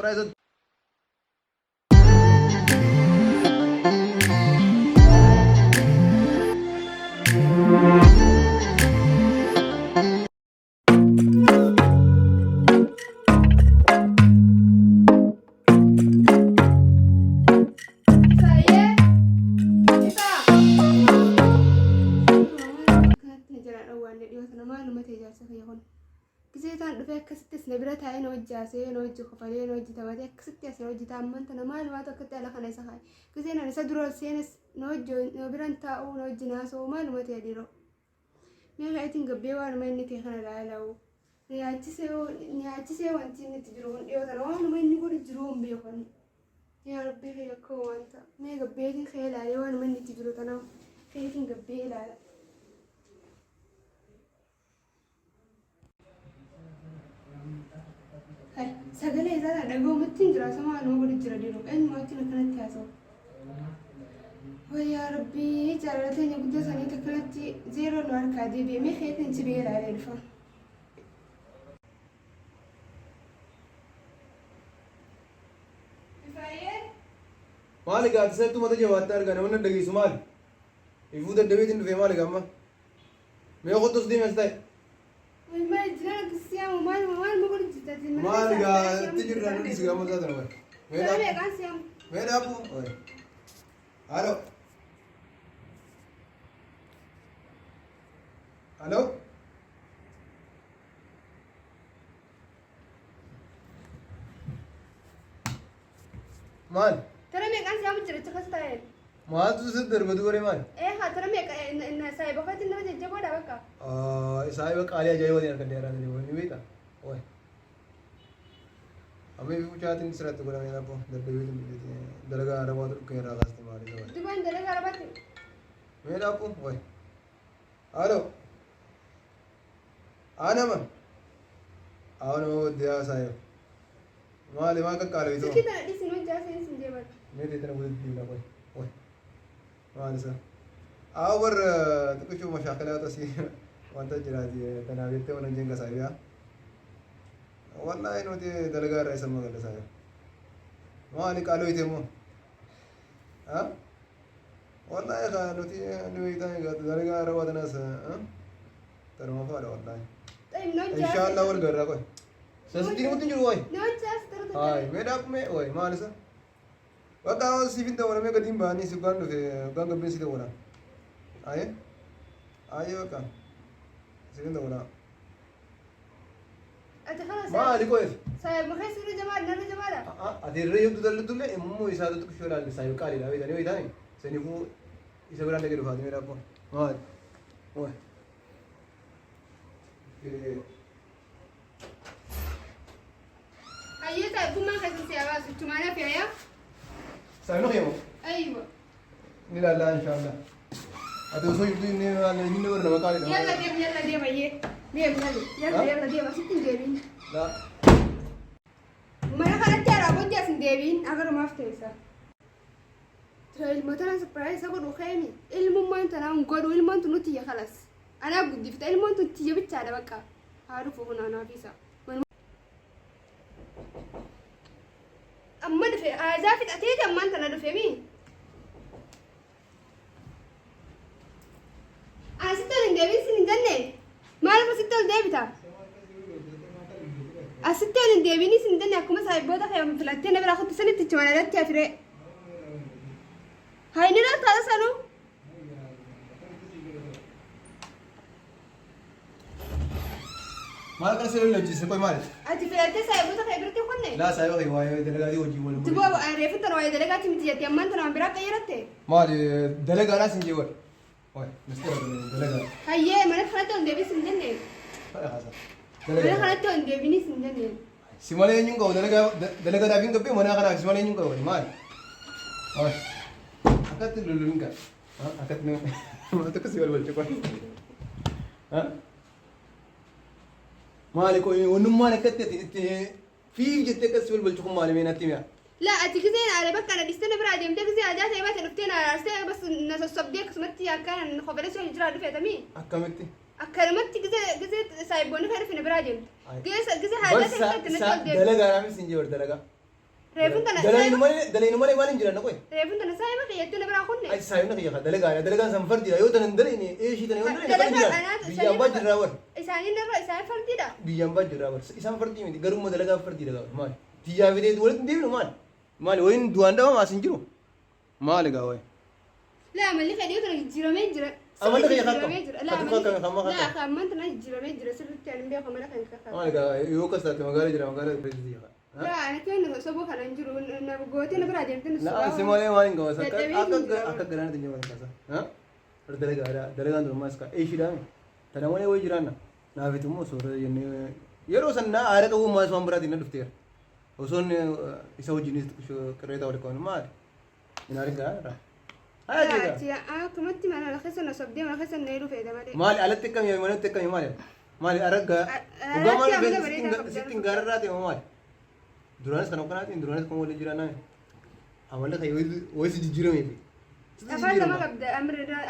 surprise. كزيتان دفع كستس نبرة هاي نوجاسي نوج خفالي نوج تواتي كستس نوج تامن تنمال ما تكتة على خنايسة هاي كزينا نسدرو سينس نوج نبرة تاو نوج ناس وما لما تيديرو مين عايتين قبيوان ما إنك خنا العالو نياتسي وانتي نتجرون يو تروان ما إني قول جرون بيخون يا ربي هي كوانتا مين قبيتين خيال علي وانا ما نتجرو تنام خيتين قبيل على سجل إذا دعوا متين جرا سما أنا أقول جرا ديرو إن ما تين كانت تاسو ويا ربي جرالتين يقدر سني تكلت زيرو نور كادي بيمي خيط نتبيه على الفا مالك قاعد تسأل توما تجي واتار كنا من الدقي سمال يفوت الدبي تين في مالك أما ما ياخد تصديم استاي ما يجرا كسيا وما ما قول جتا مالك قاعد تجي رانو دي سيا ما زاد نوى وين أبو ألو ألو مال ترى ميك أنسي أبو جرا تكستايل ما تسدر بدوري مال إيه ها ترى ميك إن سايبه خد إنه جيجوا ده بكا سايبك عليا جاي ودي أنا كديران دي وني بيتا وين أمي في وجهات نسرت تقول أنا أبو دبي دلगा أربعة كيرا غاست ماري زوال دبان دلगा أربعة وين أبو وين ألو أنا ما أنا وديا سايب ما لما كقالوا يتو كده دي سنو جاسين سنجيبات मेरे इतना बुद्ध नहीं लगा कोई मान सा आवर तो कुछ मशाकल आता सी वंता जिरादी तनाविते वनंजन का साया वरना इन्हों ते दलगा रहे सब मगल साया वहाँ निकालो इते मो हाँ वरना ये खानों ती नुईता है गत दलगा रहा वदना सा तरमा फार वरना इंशाअल्लाह वर कर रहा कोई सस्ती मुत्ती जुड़ वही हाय मेरा आप में वही मान सा Waka sifin da wala me gadim ba ni sugan do ganga bin sida wala aye waka sifin da wala أنت خلاص ما عليك كويس سايب مخيس نرو جمال نرو جمالا أدير ريو تدل تدل إممو إسادة تكشولا لسايب كاري لا ويداني ويداني سنيفو إسابران لكي رفاتي मेरा أبو ما هو أيه سايب كم من خيس سيابا ستمانا في عيا سايب نخيمو أيوة لا لا إن شاء الله أتوصل يبدو إني أنا هنا ورنا مكاني يلا ديم أيه ديم يلا ديم ستين ديمين لا ما أنا خلت ترى أبغى جالس ديمين أقدر ما أفتيسا ترى المثلا سبرايز أقول وخيمي المهم أنت أنا نقول والمهم أنت نتيجة خلاص أنا أقول دي المهم أنت تيجي بتشارع بكا عارفه هنا أنا فيسا أما دفع زافت أتيت أما أنت أنا دفع مين أنا ستة ديمين سنين جنة ما أعرف ستة ديبتا الستة ديمين سنين جنة أكو مسا يبودا خيام ثلاثين أنا بأخذ سنة تجمعنا لا تفرق هاي نرى هذا سنو माल का सेल लग जिसे कोई माल أنت في الأرض سايبودا خيبرتي خونة لا سايب كي واي دلगा دي وجي ولا تبغى عارف ترى وايد دلقات تمتيجي أما أنت نعم براك غيرته مال دلगा ناس نجي ور واي مستوى دلगा هاي ما نخلته ديبين سنين جنة ما نخلته ديبين سنين جنة سيمالي نيون كاو دلगा دافين كبي منا كنا سيمالي نيون كاو مال واي أكاد لولون كا أكاد نو ما تكسي ولا بلشوا ها مالي كوي ونما نكتت في جت كسي ولا بلشوا مالي مين أتيميا لا أتكزين على بكرة أنا بستنى برادي متى كزين أجات هي ما تنفتين على أرسل بس الناس الصبية كسمتي كان خبرت شو يجرى في تمين أكملتي أكلمت كزين سايبوني خير في برادي كزين حاجات بس دلगा أنا مسنجي ور دلगा Reefun tana Dalaynu malee maal hin jiran qoy. reefun tana saayima keeyyatti na biraa kunne. Ay saayimna kiyya dalagaan san fardidha yoo tanan dalayne eeshii tana yoo dalayne kan jiran biyya abbaa jirraa war. Isaanii narra isaan fardiidha. Biyya abbaa jirraa war isaan fardii miti garuma dalagaa fardidha qaba maal. Tiyyaa fidee walitti hin deebinu maal. Maal wayin du'aan dhawama as hin jiru. Maal egaa wayi. Laa amalli fedhii kana jijjiiramee jira. Amalli kiyya kakka. Laa amman tana jijjiiramee jira sirriitti ani beeku amala kan kakka. Maal egaa yoo kas taate magaalaa jira magaalaa pireesidentii kakka. Laa ani kennu soboo kana hin jiru na gootee na biraa deemtee nuti Naa si malee waan hin qabu akka garaanatti hin jaban kasa. Dalagaan durummaa iska eeshiidhaan tana malee wayi jiraanna. Naafit immoo soorata jennee yeroo san naa aara qabu maas waan biraatiin na dhufteera. Osoon isa wajjinis qirreetaa wal qaban maali? Hin argaa. Akkumatti mana keessa na sobdee mana keessa na heeruu fe'ee malee. Maali alatti akkamii manatti akkamii maali? Maali argaa dhugaa maali sittiin gaararraa ta'e maali? Duraanis kan akkanaatiin duraanis kan waliin jiraannaa amala kan wayisi jijjiiramee fi. Afaan lama qabda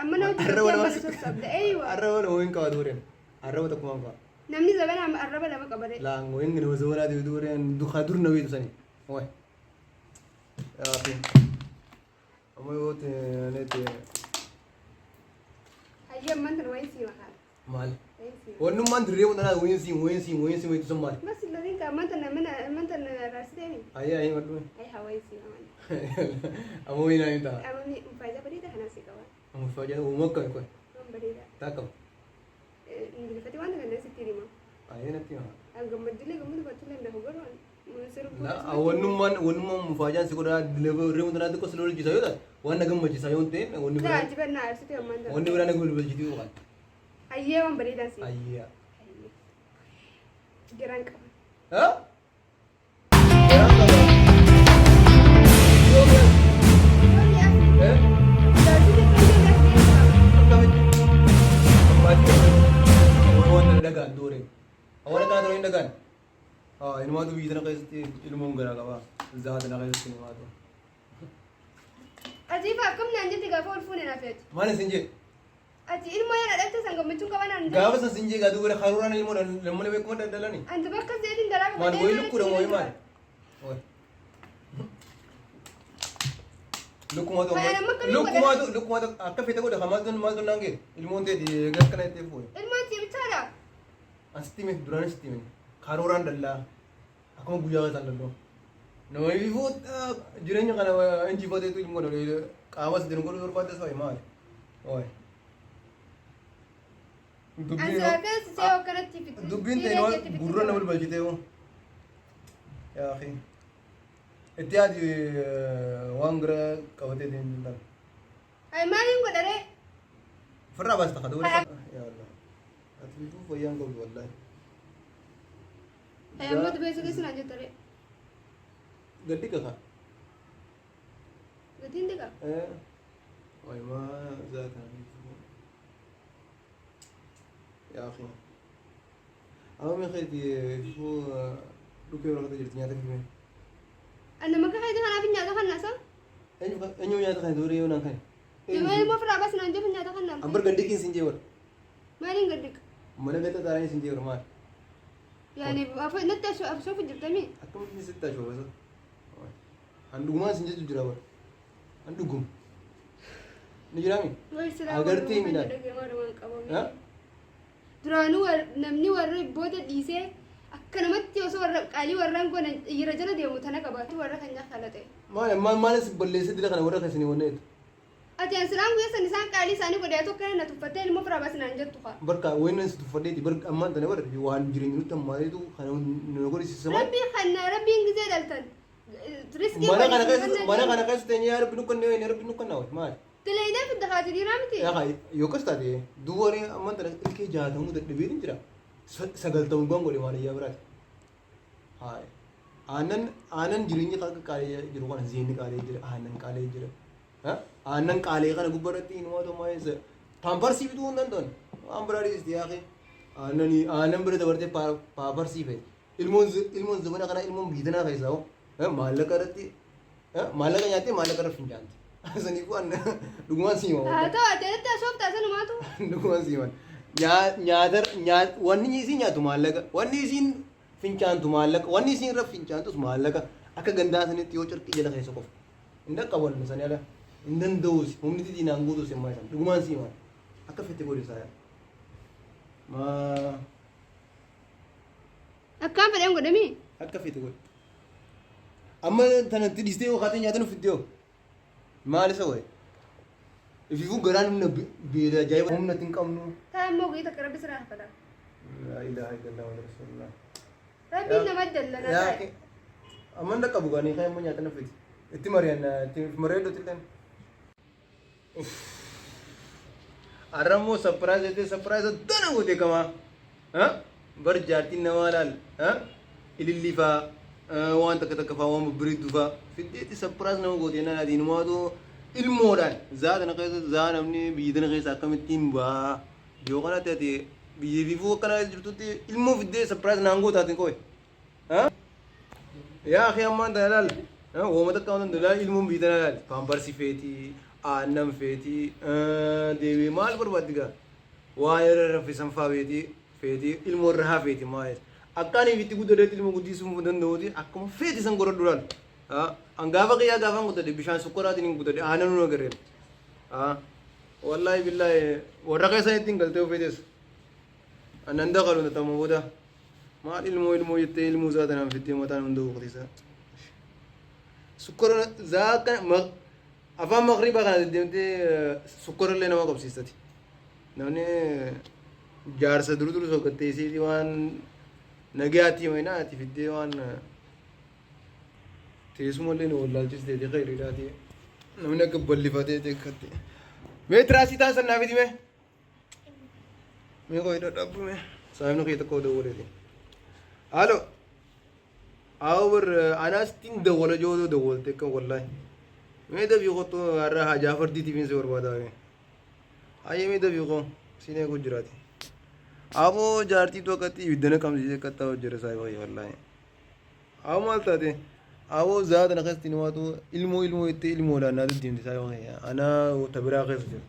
amma na hojii qabda eeyyiwa. Arraba lama wayin qaba duureen arraba tokkuma qaba. Namni zabana arraba lama qaba de. Laan wayin gina zabanaa deebi duureen dukaa dur na weetu sanii. Wayi. Yaafi. Amma yoo ta'e neete. Hayyee amman tana wayin sii maqaa. Maali? Wannummaan dirree wantanaa wayin sii weetu sun maali? Mas ladin ka amman tana raasiteeni. Ayyaa maddu. Ay hawaii sii maman. Amma wayin aan ta'a. Amma faayidaa bareedaa kana sii qaba. Amma faayidaa uumama akkami qoy? Waan bareedaa. Taakam. Ingiliffatti waan kana sitti hima. Ayyaa natti hima. Gammaddilee gammadu battullee na hubaroon. Wannummaan mufaajaan si godhaa dirree wantanaa xiqqoo si lolchisa yoo ta'e waan na gammachiisa yoo ta'e wanni biraa. Jibannaa arsitee amman tana. Wanni biraa na gammachiitii yoo ta'e. Hayyee waan bareedaa sii. Ayyaa. Giraan qaba. Haa? Dagaan dooreen. Awwaala kana dooreen dagaan. Ilmaatu biyya tana keessatti ilmoon garaa qaba. Zaha tana keessatti ilmaatu. Ajiifa akkam naan jetti gaafa ol fuune naaf jetti. Maal isin jee? Ati ilmoo yana dhalte san gammachuun qaba naan. Gaafa san isin jee gaa duubara karooraan ilmoo lammalee beekuma daldalani. Antu bakka zeetiin dalaga. Maal wayi lukkuudha mooyi maal? Lukkumaatu akka fete godha maaltu naan gee ilmoon ta'e gas kana itti fuudhe. Ilmoon si bichaadha. Asitti mee duraan asitti mee karooraan dallaa akkuma guyyaa isaan dalloo. Nama ifuu jireenya kana injifateetu ilmoo dha qaama asitti nu godhuu barbaaddas wayi maali? Wayi. Dubbiin ta'e gurra nama balchitee hoo. Yaa akhi. Itti yaadi waan gara qabatee deemu dhala. Ay maaliin godhare? Ofirraa baasta kan ta'u. Yaa Allah. Ati bituu fayyaan qabdu wallahi. Ay amma dubeessa keessa naan jettare. Gaddi qaba. Gatiin dhiqa. Wayi maa zaatan. Yaa akhi. Amma mee keeti bifuu dhukkee waraqata jirti nyaata kifee. Anda maka kayak itu kan apa nyata kan nasa? Enyu nyata kan duri yo nang kan. Jadi mau pernah pas nanti nyata kan nang. Amber gandikin sinjewar. Maling gandik. Mana beta taranya sinjewar mar. Ya ni apa nanti apa pun jadi Aku mesti sita coba so. Anduguma sinje jujur Andugum. Ni jirami. Agar tim ini. Hah? Duranu namni warra booda dhiisee akkanumatti osoo warra qaalii warraan kun irra jala deemu tana qabaatu warra kan nyaakalate. Maalis balleessee dila kana warra kasini wanneetu. Ati ansiraan guyyaa san isaan qaalii isaanii godhee tokko na tuffattee ilmoo firaa baasnaan jettu kaa. Barka wayna si tuffadheeti barka ammaan tana warra waan jireenya nutti ammaaleetu kana nu godhisiisama. Rabbiin gizee dhaltan. Riskii mana kana keessa teenyee yaa rabbi nukkannaa wayi maali? Tilayidee fidda haati dhiiraa miti. Yoo kas taate duwwaa ammaan tana ilkee jaatamuu dadhabee jira. Sagaltamuu gongole maaliyyaa biraati. Haay. Aannan jireenya qaalee jiru kana zeenni qaalee jira, aannan qaalee jira. Aannan qaalee kana gubbarratti inumaa ta'u maayessa. Paamparsii bituu hin danda'an. Waan biraa dhiyeessite yaaqee. Aannan bira dabartee paamparsii fa'i. Ilmoon zamana kana ilmoon biitanaa keessaa hoo. Maallaqa irratti maallaqa nyaattee maallaqa irra fincaanti. Saniifuu dhugumaan siimaa. Haa ta'u ati irratti asooftaa sanumaatu. Dhugumaan siimaa. Wanni isiin nyaatu maallaqa, wanni isiin fincaantu maallaqa, wanni isiin irra fincaantus maallaqa. akka gandaa sanitti yoo carqii jala keessa qofa hin dhaqqabanne sanii ala hin danda'uusi humni xixiinaan guutuus hin maayisan dhugumaan sii maal akka fette godhe isaa maa Akkaan fedhan godhami. akka fete godhe amma tanatti dhiistee yoo kaatee nyaata nuuf iddoo maal isa wayi ififuu garaan humna beela ajaa'iba humna hin qabnu Taa immoo guyyaa takka rabbi siraa hafata. laa ilaaha illallah wa rasulullah Rabbiin nama dallana yaa taa'e. ke amma dhaqqabu gaanii kan immoo nyaata nuuf itti itti mari'an itti mari'adhu tilleen arrammoo sapiraayiz dana goote kamaa bar jaartiin namaa laal ilillifaa waan takka faa waan babbareeddu faa fiddeetti sapiraayiz nama goote naan adiin maatoo ilmoodhaan zaa tana keessa zaa namni biyya tana keessa akkamittiin baa yoo kanatti ati biyya fifuu akkana jirtutti ilmoo fiddee sapiraayiz naan gootaatiin qo'e yaa akhi ammaan tana laal wooma takka waan tana laal ilmoon biyya tana laal paamparsi feetii aannan feetii deebii maal barbaaddi gaa waan irra raffisan faa feetii ilmoo irra haa feeti maal akkaaniif itti guddateetti ilmoo guddisuu danda'uuti akkuma feeti san godhadhu laal angaafa qiyyaa gaafaan guddate bishaan sukkuraatiin hin guddate aannan nu agarreen wallaahi billaahi warra keessan ittiin galtee feetes annan daqalu tatama booda maal ilmoo jettee ilmoo isaa tanaan fittee mataan hunda uqtisa sukkura zaaka afaan maqribaa kana deddeemtee sukkurallee nama qabsiistati namni jaarsa duru sokkattee isiiti waan nagaatti himayna ati fiddee waan teessumallee nu wallaalchisteeti khayriidhaati namni akka ballifatee teekkatte mee tiraasii taasisan naa fiti mee qoy dhadhabbume saamina kee tokko dawwaleeti halo awwar anastiin dawwala joodoo dawwalte akka wallaahi mee dabii qotto har'a hajaa fardiitiif hin si barbaadaa hayyee mee dabii qoo sinee ku jiraati aboo jaartii tokkotti ibiddana qabsiisee kattaa hojjete saa yoo wallaahi aboo maal taate aboo zaata na keessatti namaatu ilmoo itti ilmoodhaan naa deddeemte saa yoo anaa tabiraa keessa jiru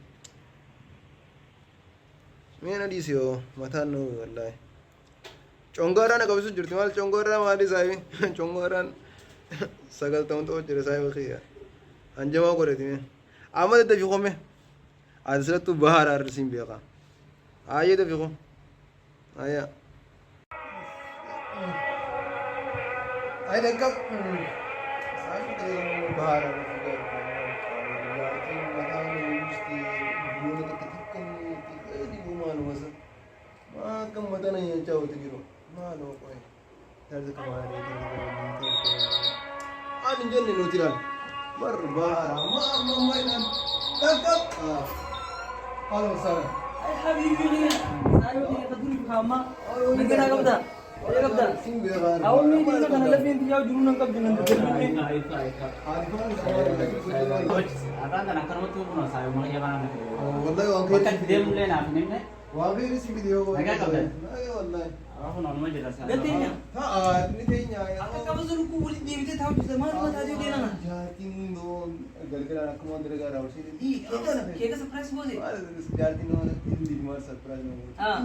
mee na dhiise yoo mataan nu wallaahi congoorraa na qabisu jirti maal congoorraa maali saayi congoorraan sagaltamuu ta'uu jira saa yoo anjamaa godhati mee amma daddafi qome ati silattu bahaara arrisiin beekaa ayyee dafi qo ayya ay daggab bahaara makan matana yang jauh tu jiru malu koi dari kemana ani jen ni notiran berbahara mama mainan kakak halo sir ay habibi ni sayo ni kaduri kama negara kabda ya kabda sing behar awal ni dia kana lebih dia juru nangkap dengan terjadi akan nak kerja tu pun saya malah jangan nak. wallahi Makan dia mulai nak ni ni. wabir si video ko Agak kabda? ay wallahi Aku normal jelas. gantinya ha ni tanya apa kamu suruh kulit dia itu tahu bisa mana mata dia dia nang jatin do galgala nak mo andra raw si kita surprise boleh jatin no hindi mo surprise mo ah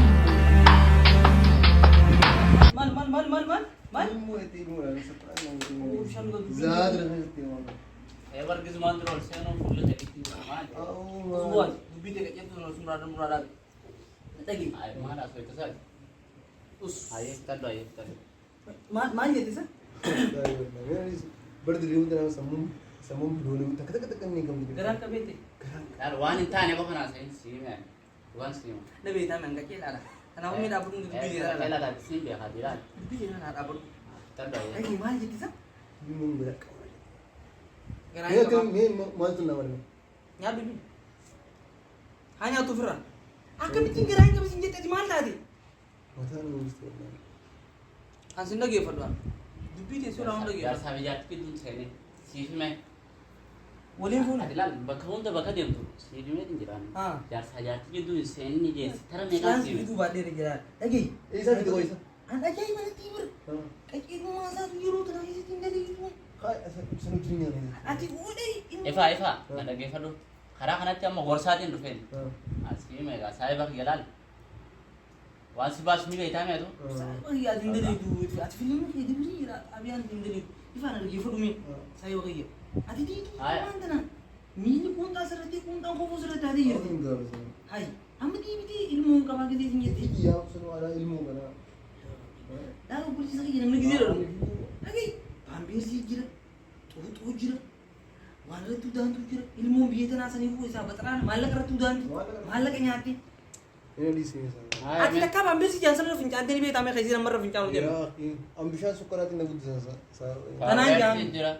man ilmu itu ilmu lah surprise mo Oh, siya ang gagawin. zad rahati mo Ever kes mandro saya no full jadi itu mana. buat dubi dia kayaknya tuh langsung murad lagi Ay mana saya kesal. Ayah tadi ayah tadi. man jadi sah berarti dia udah samum dulu tak kan ni kamu gerak ke bete Yar wani tanya kau kena saya sih kan. Bukan sih. nabi taman kaki lah karena umi dapur dubi dia Saya lah lah sih dia hadiran. dubi dia lah dapur Tadi ayah. lagi man jadi sah minum berak gerak dia ke tu ni mantu nama ni ya dubi hanya tuh Fira akan bikin gerak ke mesin jadi mana tadi masa ni mesti hasil lagi Fira dubi dia sudah lagi Yar saya jat kita tu saya ni. Sih me. boleh pun Adilan bakal untuk bakal dia tu. Sih dia ni jiran. ah Yar saya jat kita tu saya ni je. Sekarang mereka sekarang sih. itu buat dia gerak lagi isa video ko isa anak aja mana tidur kayak itu masa tuh juru tuh lagi tinggal di rumah kay sunod niya ni Ati udah Eva, ada Eva tu. Karena kan aja mau gorsatin tu fen. Asli mereka saya bak jalan. Wan si bas mila itu tu. Oh iya tinggal itu. Ati film kayak di sini abian tinggal itu. Ifaan argee fudhume saayoo kiyya. Ati diituu waan tana miilli kuuntaa sirratti kuuntaan kofoo sirratti ati jirti. Hayi amma diibitee ilmoon qabaa gisee sin jetti. Yaa sun ala ilmoo kana. Dhaaba bulchiisa kiyya namni gisee dha. Dhagee baambeesii jira xuuxuu jira waan irratti udaantu jira ilmoon biyya tanaa saniifuu isaa baxaraan maallaqa irratti udaantu maallaqa nyaatti. Ina liisee Ati lakkaa baambeesii jaan sanarra fincaantee ni beektaa mee keessi namarra fincaanu jedhu. Ambishaan sukkaraatti na guddisa. Kanaan jaan.